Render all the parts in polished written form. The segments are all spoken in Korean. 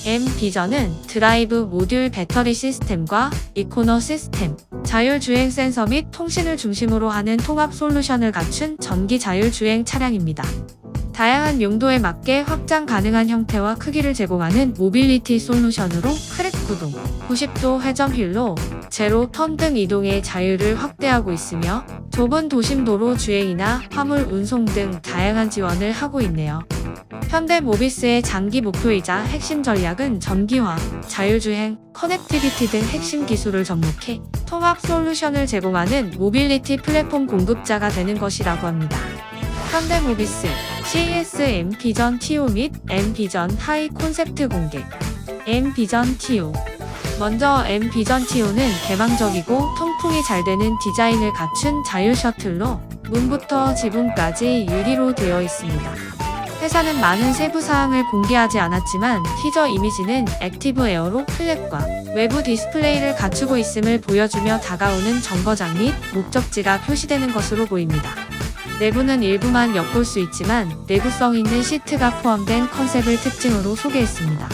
M-비전은 드라이브 모듈 배터리 시스템과 이코너 시스템, 자율주행 센서 및 통신을 중심으로 하는 통합 솔루션을 갖춘 전기 자율주행 차량입니다. 다양한 용도에 맞게 확장 가능한 형태와 크기를 제공하는 모빌리티 솔루션으로 크랙 구동, 90도 회전 휠로 제로 턴 등 이동의 자유를 확대하고 있으며 좁은 도심 도로 주행이나 화물 운송 등 다양한 지원을 하고 있네요. 현대모비스의 장기 목표이자 핵심 전략은 전기화, 자율주행, 커넥티비티 등 핵심 기술을 접목해 통합 솔루션을 제공하는 모빌리티 플랫폼 공급자가 되는 것이라고 합니다. 현대모비스 CES M-비전 TO 및 M-비전 하이 콘셉트 공개. M-비전 TO. 먼저 M-비전 TO는 개방적이고 통풍이 잘 되는 디자인을 갖춘 자율 셔틀로 문부터 지붕까지 유리로 되어 있습니다. 회사는 많은 세부 사항을 공개하지 않았지만 티저 이미지는 액티브 에어로 플랩과 외부 디스플레이를 갖추고 있음을 보여주며 다가오는 정거장 및 목적지가 표시되는 것으로 보입니다. 내부는 일부만 엿볼 수 있지만 내구성 있는 시트가 포함된 컨셉을 특징으로 소개했습니다.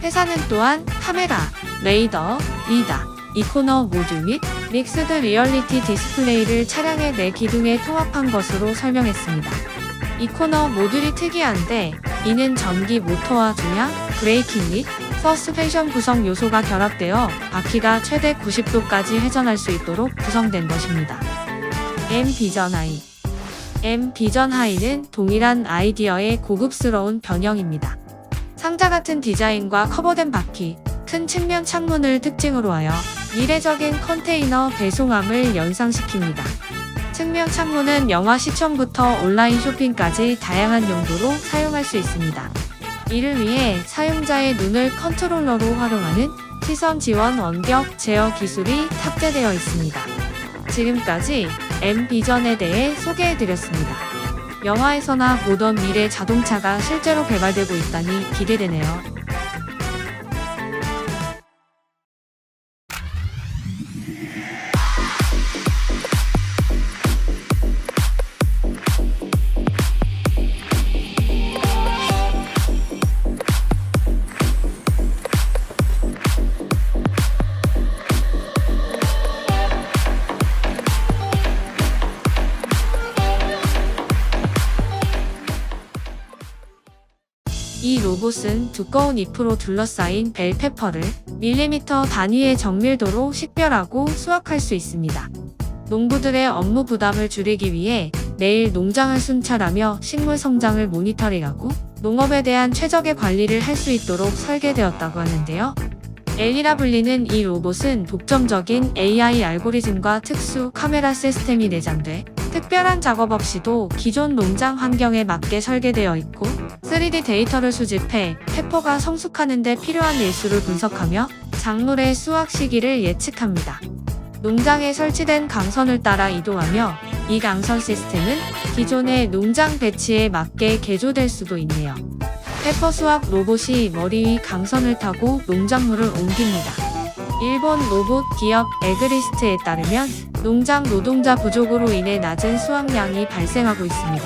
회사는 또한 카메라, 레이더, 리다, 이코너 모듈 및 믹스드 리얼리티 디스플레이를 차량의 내 기둥에 통합한 것으로 설명했습니다. 이코너 모듈이 특이한데 이는 전기 모터와 조향, 브레이킹 및 서스펜션 구성 요소가 결합되어 바퀴가 최대 90도까지 회전할 수 있도록 구성된 것입니다. M-비전 하이. M-비전 하이는 동일한 아이디어의 고급스러운 변형입니다. 상자 같은 디자인과 커버된 바퀴, 큰 측면 창문을 특징으로 하여 미래적인 컨테이너 배송함을 연상시킵니다. 측면 창문은 영화 시청부터 온라인 쇼핑까지 다양한 용도로 사용할 수 있습니다. 이를 위해 사용자의 눈을 컨트롤러로 활용하는 시선 지원 원격 제어 기술이 탑재되어 있습니다. 지금까지 M-비전에 대해 소개해드렸습니다. 영화에서나 보던 미래 자동차가 실제로 개발되고 있다니 기대되네요. 이 로봇은 두꺼운 잎으로 둘러싸인 벨페퍼를 밀리미터 단위의 정밀도로 식별하고 수확할 수 있습니다. 농부들의 업무 부담을 줄이기 위해 매일 농장을 순찰하며 식물 성장을 모니터링하고 농업에 대한 최적의 관리를 할 수 있도록 설계되었다고 하는데요. 엘리라 불리는 이 로봇은 독점적인 AI 알고리즘과 특수 카메라 시스템이 내장돼 특별한 작업 없이도 기존 농장 환경에 맞게 설계되어 있고 3D 데이터를 수집해 페퍼가 성숙하는 데 필요한 일수를 분석하며 작물의 수확 시기를 예측합니다. 농장에 설치된 강선을 따라 이동하며 이 강선 시스템은 기존의 농장 배치에 맞게 개조될 수도 있네요. 페퍼 수확 로봇이 머리 위 강선을 타고 농작물을 옮깁니다. 일본 로봇 기업 에그리스트에 따르면 농장 노동자 부족으로 인해 낮은 수확량이 발생하고 있습니다.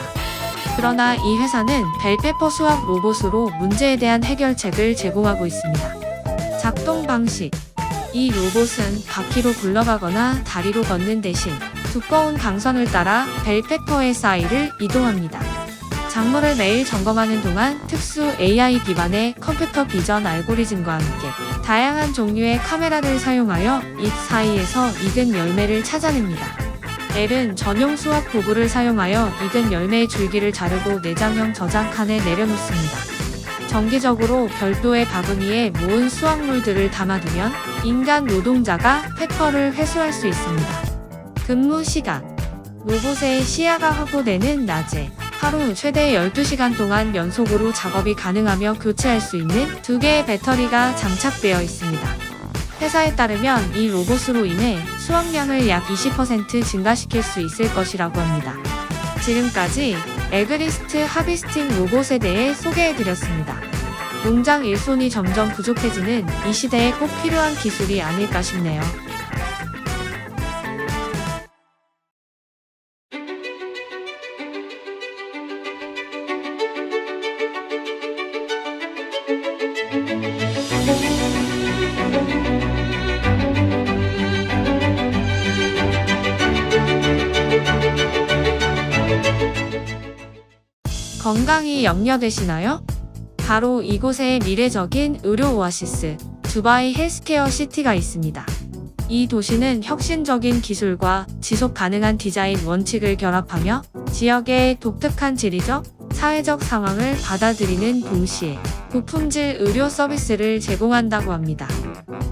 그러나 이 회사는 벨페퍼 수확 로봇으로 문제에 대한 해결책을 제공하고 있습니다. 작동 방식. 이 로봇은 바퀴로 굴러가거나 다리로 걷는 대신 두꺼운 강선을 따라 벨페퍼의 사이를 이동합니다. 작물을 매일 점검하는 동안 특수 AI 기반의 컴퓨터 비전 알고리즘과 함께 다양한 종류의 카메라를 사용하여 잎 사이에서 익은 열매를 찾아냅니다. 벨은 전용 수확 도구를 사용하여 익은 열매의 줄기를 자르고 내장형 저장칸에 내려놓습니다. 정기적으로 별도의 바구니에 모은 수확물들을 담아두면 인간 노동자가 페퍼를 회수할 수 있습니다. 근무 시간. 로봇의 시야가 확보되는 낮에 하루 최대 12시간 동안 연속으로 작업이 가능하며 교체할 수 있는 2개의 배터리가 장착되어 있습니다. 회사에 따르면 이 로봇으로 인해 수확량을 약 20% 증가시킬 수 있을 것이라고 합니다. 지금까지 에그리스트 하비스팅 로봇에 대해 소개해드렸습니다. 농장 일손이 점점 부족해지는 이 시대에 꼭 필요한 기술이 아닐까 싶네요. 건강이 염려되시나요? 바로 이곳에 미래적인 의료 오아시스, 두바이 헬스케어 시티가 있습니다. 이 도시는 혁신적인 기술과 지속 가능한 디자인 원칙을 결합하며 지역의 독특한 지리적, 사회적 상황을 받아들이는 동시에 고품질 의료 서비스를 제공한다고 합니다.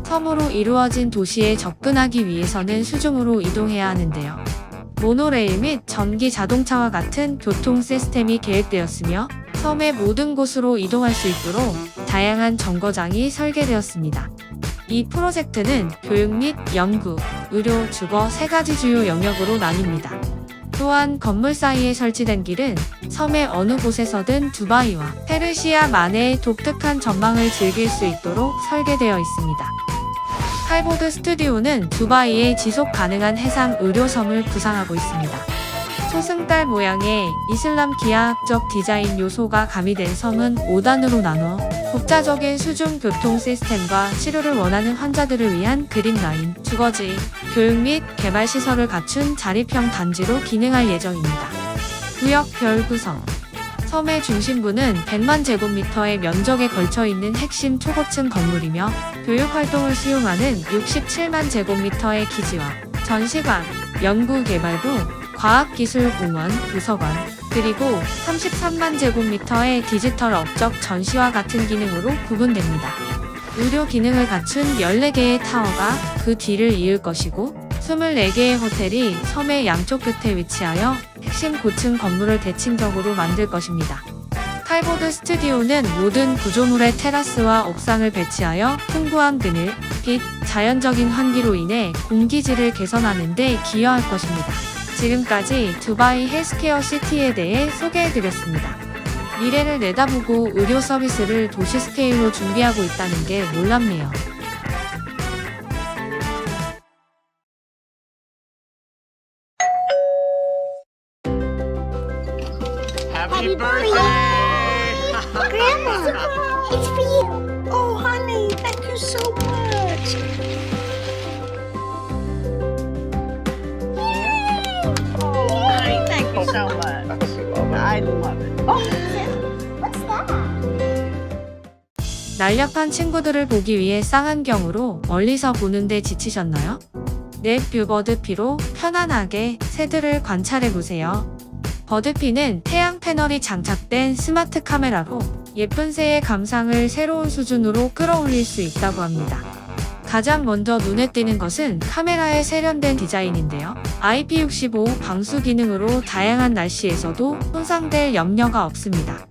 섬으로 이루어진 도시에 접근하기 위해서는 수중으로 이동해야 하는데요. 모노레일 및 전기 자동차와 같은 교통 시스템이 계획되었으며 섬의 모든 곳으로 이동할 수 있도록 다양한 정거장이 설계되었습니다. 이 프로젝트는 교육 및 연구, 의료, 주거 세 가지 주요 영역으로 나뉩니다. 또한 건물 사이에 설치된 길은 섬의 어느 곳에서든 두바이와 페르시아만의 독특한 전망을 즐길 수 있도록 설계되어 있습니다. 탈보드 스튜디오는 두바이의 지속 가능한 해상 의료섬을 구상하고 있습니다. 초승달 모양의 이슬람 기하학적 디자인 요소가 가미된 섬은 5단으로 나눠 독자적인 수중 교통 시스템과 치료를 원하는 환자들을 위한 그린라인, 주거지, 교육 및 개발 시설을 갖춘 자립형 단지로 기능할 예정입니다. 구역별 구성. 섬의 중심부는 100만 제곱미터의 면적에 걸쳐 있는 핵심 초고층 건물이며 교육 활동을 수용하는 67만 제곱미터의 기지와 전시관, 연구개발부, 과학기술공원, 도서관, 그리고 33만 제곱미터의 디지털 업적 전시와 같은 기능으로 구분됩니다. 의료 기능을 갖춘 14개의 타워가 그 뒤를 이을 것이고 24개의 호텔이 섬의 양쪽 끝에 위치하여 핵심 고층 건물을 대칭적으로 만들 것입니다. 탈보드 스튜디오는 모든 구조물의 테라스와 옥상을 배치하여 풍부한 그늘, 빛, 자연적인 환기로 인해 공기질을 개선하는 데 기여할 것입니다. 지금까지 두바이 헬스케어 시티에 대해 소개해드렸습니다. 미래를 내다보고 의료 서비스를 도시 스케일로 준비하고 있다는 게 놀랍네요. Happy birthday! Grandma, it's for you. Oh, honey, thank you so much. Oh, honey, thank you so much. I love it. Oh, what's that? 날렵한 친구들을 보기 위해 쌍안경으로 멀리서 보는데 지치셨나요? 넷뷰 버드피로 편안하게 새들을 관찰해보세요. 버드피는 태양 패널이 장착된 스마트 카메라로 예쁜 새의 감상을 새로운 수준으로 끌어올릴 수 있다고 합니다. 가장 먼저 눈에 띄는 것은 카메라의 세련된 디자인인데요. IP65 방수 기능으로 다양한 날씨에서도 손상될 염려가 없습니다.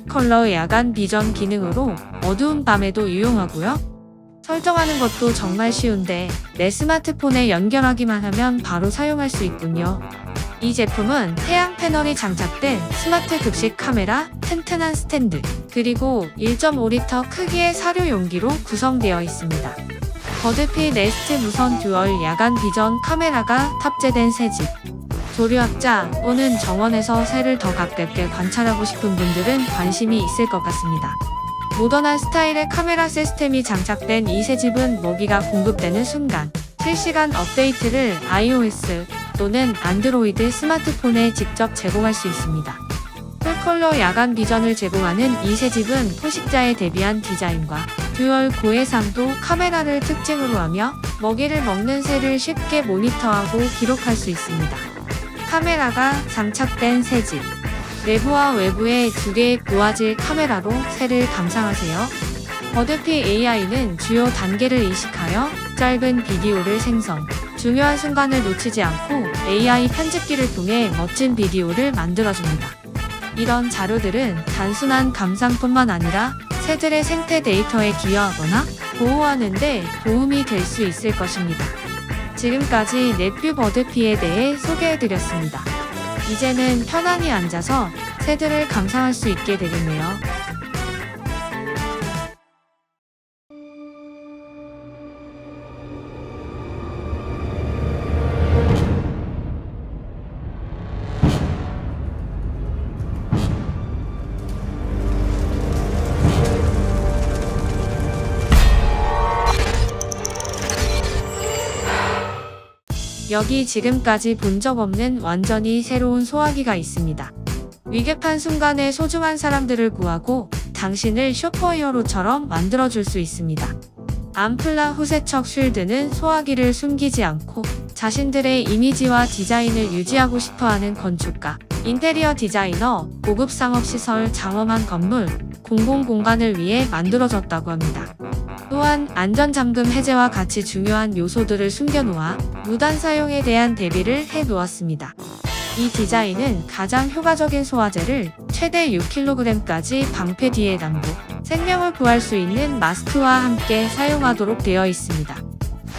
컬러 야간 비전 기능으로 어두운 밤에도 유용하고요. 설정하는 것도 정말 쉬운데 내 스마트폰에 연결하기만 하면 바로 사용할 수 있군요. 이 제품은 태양 패널이 장착된 스마트 급식 카메라, 튼튼한 스탠드, 그리고 1.5리터 크기의 사료 용기로 구성되어 있습니다. 버드피 네스트 무선 듀얼 야간 비전 카메라가 탑재된 새집. 조류학자 또는 정원에서 새를 더 가깝게 관찰하고 싶은 분들은 관심이 있을 것 같습니다. 모던한 스타일의 카메라 시스템이 장착된 이 새집은 먹이가 공급되는 순간 실시간 업데이트를 iOS 또는 안드로이드 스마트폰에 직접 제공할 수 있습니다. 풀컬러 야간 비전을 제공하는 이 새집은 포식자에 대비한 디자인과 듀얼 고해상도 카메라를 특징으로 하며 먹이를 먹는 새를 쉽게 모니터하고 기록할 수 있습니다. 카메라가 장착된 새집. 내부와 외부에 2개의 고화질 카메라로 새를 감상하세요. 버드피 AI는 주요 단계를 이식하여 짧은 비디오를 생성, 중요한 순간을 놓치지 않고 AI 편집기를 통해 멋진 비디오를 만들어줍니다. 이런 자료들은 단순한 감상뿐만 아니라 새들의 생태 데이터에 기여하거나 보호하는 데 도움이 될 수 있을 것입니다. 지금까지 넷뷰 버드피에 대해 소개해드렸습니다. 이제는 편안히 앉아서 새들을 감상할 수 있게 되겠네요. 여기 지금까지 본 적 없는 완전히 새로운 소화기가 있습니다. 위급한 순간에 소중한 사람들을 구하고 당신을 슈퍼히어로처럼 만들어줄 수 있습니다. 암플라 후세척 쉴드는 소화기를 숨기지 않고 자신들의 이미지와 디자인을 유지하고 싶어하는 건축가, 인테리어 디자이너, 고급 상업시설, 장엄한 건물, 공공공간을 위해 만들어졌다고 합니다. 또한 안전잠금 해제와 같이 중요한 요소들을 숨겨놓아 무단 사용에 대한 대비를 해놓았습니다. 이 디자인은 가장 효과적인 소화제를 최대 6kg까지 방패 뒤에 담고 생명을 구할 수 있는 마스크와 함께 사용하도록 되어 있습니다.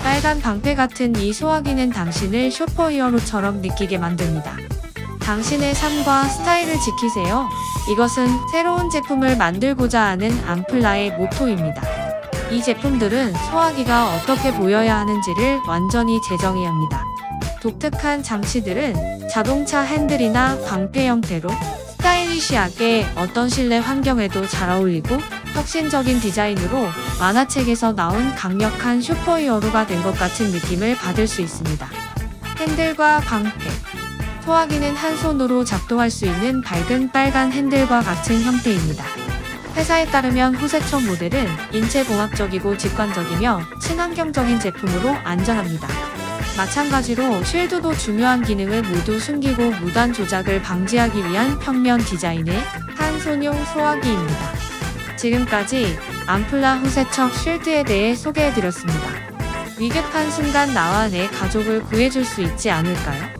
빨간 방패 같은 이 소화기는 당신을 슈퍼히어로처럼 느끼게 만듭니다. 당신의 삶과 스타일을 지키세요. 이것은 새로운 제품을 만들고자 하는 암플라의 모토입니다. 이 제품들은 소화기가 어떻게 보여야 하는지를 완전히 재정해야 합니다. 독특한 장치들은 자동차 핸들이나 방패 형태로 스타일리시하게 어떤 실내 환경에도 잘 어울리고 혁신적인 디자인으로 만화책에서 나온 강력한 슈퍼히어로가 된 것 같은 느낌을 받을 수 있습니다. 핸들과 방패. 소화기는 한 손으로 작동할 수 있는 밝은 빨간 핸들과 같은 형태입니다. 회사에 따르면 후세척 모델은 인체공학적이고 직관적이며 친환경적인 제품으로 안전합니다. 마찬가지로 쉴드도 중요한 기능을 모두 숨기고 무단 조작을 방지하기 위한 평면 디자인의 한 손용 소화기입니다. 지금까지 암플라 후세척 쉴드에 대해 소개해드렸습니다. 위급한 순간 나와 내 가족을 구해줄 수 있지 않을까요?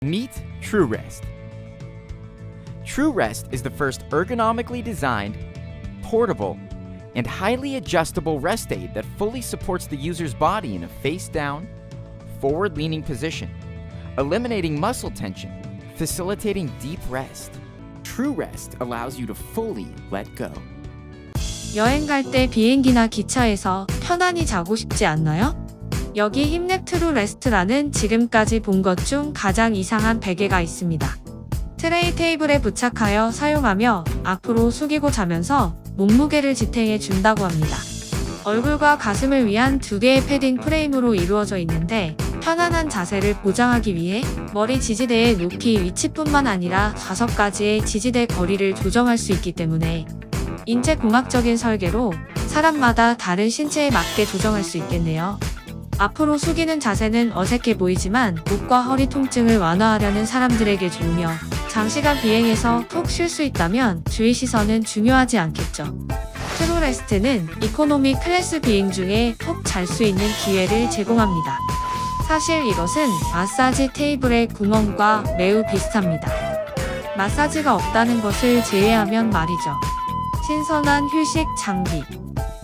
Meet TrueRest. TrueRest is the first ergonomically designed, portable, and highly adjustable rest aid that fully supports the user's body in a face-down, forward-leaning position, eliminating muscle tension, facilitating deep rest. TrueRest allows you to fully let go. 여행 갈 때 비행기나 기차에서 편안히 자고 싶지 않나요? 여기 힙랩 트루레스트라는 지금까지 본 것 중 가장 이상한 베개가 있습니다. 트레이 테이블에 부착하여 사용하며 앞으로 숙이고 자면서 몸무게를 지탱해 준다고 합니다. 얼굴과 가슴을 위한 2개의 패딩 프레임으로 이루어져 있는데 편안한 자세를 보장하기 위해 머리 지지대의 높이 위치뿐만 아니라 5가지의 지지대 거리를 조정할 수 있기 때문에 인체공학적인 설계로 사람마다 다른 신체에 맞게 조정할 수 있겠네요. 앞으로 숙이는 자세는 어색해 보이지만 목과 허리 통증을 완화하려는 사람들에게 좋으며 장시간 비행에서 푹 쉴 수 있다면 주위 시선은 중요하지 않겠죠. 트루레스트는 이코노미 클래스 비행 중에 푹 잘 수 있는 기회를 제공합니다. 사실 이것은 마사지 테이블의 구멍과 매우 비슷합니다. 마사지가 없다는 것을 제외하면 말이죠. 신선한 휴식 장비.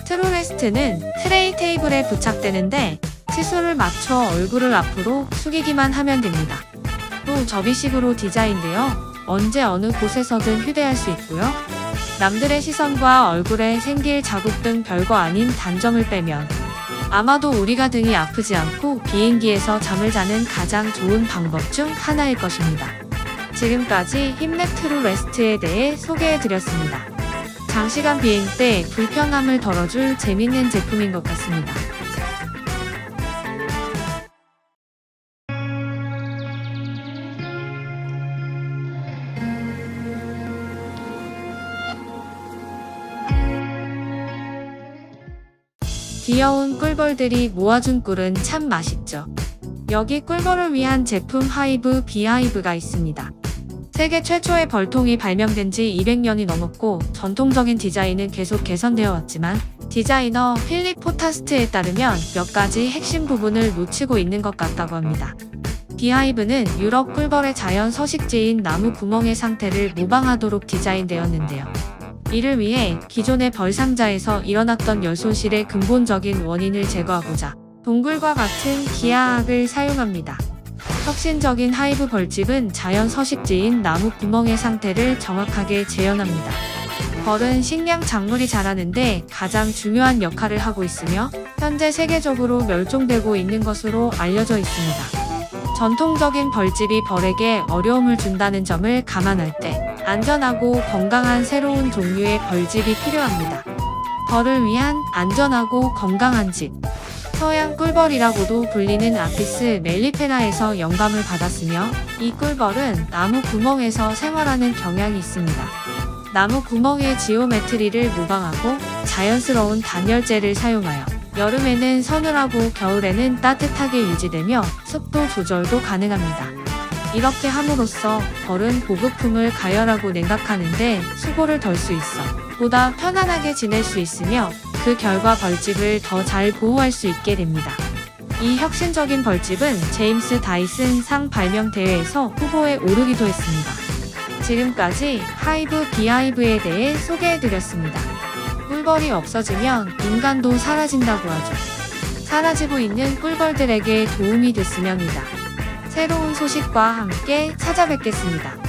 트루레스트는 트레이 테이블에 부착되는데 시소를 맞춰 얼굴을 앞으로 숙이기만 하면 됩니다. 또 접이식으로 디자인되어 언제 어느 곳에서든 휴대할 수 있고요. 남들의 시선과 얼굴에 생길 자국 등 별거 아닌 단점을 빼면 아마도 우리가 등이 아프지 않고 비행기에서 잠을 자는 가장 좋은 방법 중 하나일 것입니다. 지금까지 힙랩 트루레스트에 대해 소개해드렸습니다. 장시간 비행 때 불편함을 덜어줄 재밌는 제품인 것 같습니다. 귀여운 꿀벌들이 모아준 꿀은 참 맛있죠. 여기 꿀벌을 위한 제품 하이브 비하이브가 있습니다. 세계 최초의 벌통이 발명된 지 200년이 넘었고 전통적인 디자인은 계속 개선되어 왔지만 디자이너 필립 포타스트에 따르면 몇 가지 핵심 부분을 놓치고 있는 것 같다고 합니다. 비하이브는 유럽 꿀벌의 자연 서식지인 나무 구멍의 상태를 모방하도록 디자인되었는데요. 이를 위해 기존의 벌 상자에서 일어났던 열 손실의 근본적인 원인을 제거하고자 동굴과 같은 기하학을 사용합니다. 혁신적인 하이브 벌집은 자연 서식지인 나무 구멍의 상태를 정확하게 재현합니다. 벌은 식량 작물이 자라는데 가장 중요한 역할을 하고 있으며 현재 세계적으로 멸종되고 있는 것으로 알려져 있습니다. 전통적인 벌집이 벌에게 어려움을 준다는 점을 감안할 때 안전하고 건강한 새로운 종류의 벌집이 필요합니다. 벌을 위한 안전하고 건강한 집. 서양 꿀벌이라고도 불리는 아피스 멜리페라에서 영감을 받았으며 이 꿀벌은 나무 구멍에서 생활하는 경향이 있습니다. 나무 구멍의 지오메트리를 모방하고 자연스러운 단열재를 사용하여 여름에는 서늘하고 겨울에는 따뜻하게 유지되며 습도 조절도 가능합니다. 이렇게 함으로써 벌은 보급품을 가열하고 냉각하는데 수고를 덜 수 있어 보다 편안하게 지낼 수 있으며 그 결과 벌집을 더 잘 보호할 수 있게 됩니다. 이 혁신적인 벌집은 제임스 다이슨 상 발명 대회에서 후보에 오르기도 했습니다. 지금까지 하이브 비하이브에 대해 소개해드렸습니다. 꿀벌이 없어지면 인간도 사라진다고 하죠. 사라지고 있는 꿀벌들에게 도움이 됐으면입니다. 새로운 소식과 함께 찾아뵙겠습니다.